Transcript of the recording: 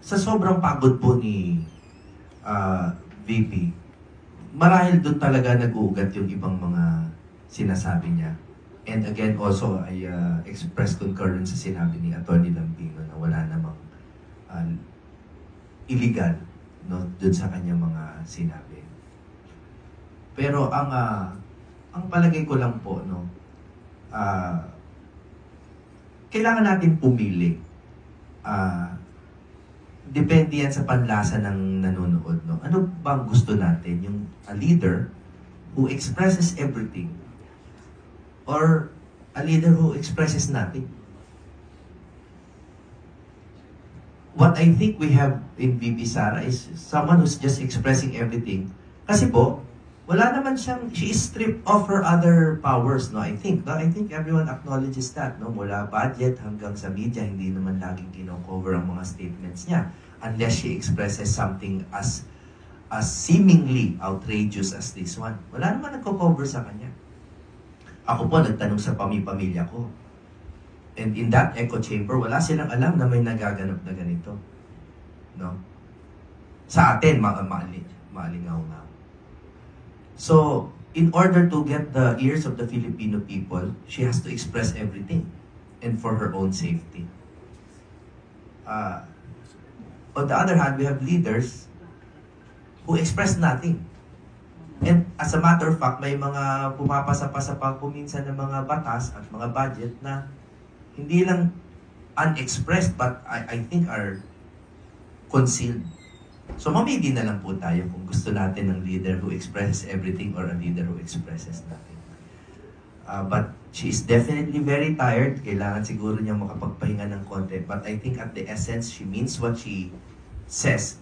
Sa sobrang pagod po ni VP, marahil doon talaga nag-uugat yung ibang mga sinasabi niya. And again, also, I express concurrence sa sinabi ni Atty. Lampino na wala namang illegal, no, doon sa kanyang mga sinabi. Pero ang palagay ko lang po, no, kailangan natin pumili. Depende yan sa panlasa ng nanonood, no? Ano bang gusto natin? Yung a leader who expresses everything or a leader who expresses nothing? What I think we have in VP Sara is someone who's just expressing everything. Kasi po, wala naman siyang, she is stripped of her other powers, no? I think everyone acknowledges that, no? Mula budget hanggang sa media, hindi naman laging kino-cover ang mga statements niya unless she expresses something as seemingly outrageous as this one. Wala naman nagko-cover sa kanya. Ako po, nagtanong sa pamilya ko. And in that echo chamber, wala silang alam na may nagaganap na ganito. No? Sa atin, maalingaw-ngaw. So, in order to get the ears of the Filipino people, she has to express everything and for her own safety. On the other hand, we have leaders who express nothing. And as a matter of fact, may mga pumapasa-pasa pa kuminsan ng mga batas at mga budget na hindi lang unexpressed but I think are concealed. So mamili na lang po tayo kung gusto natin ng leader who expresses everything or a leader who expresses nothing. But she is definitely very tired. Kailangan siguro niya makapagpahinga ng konti. But I think at the essence, she means what she says.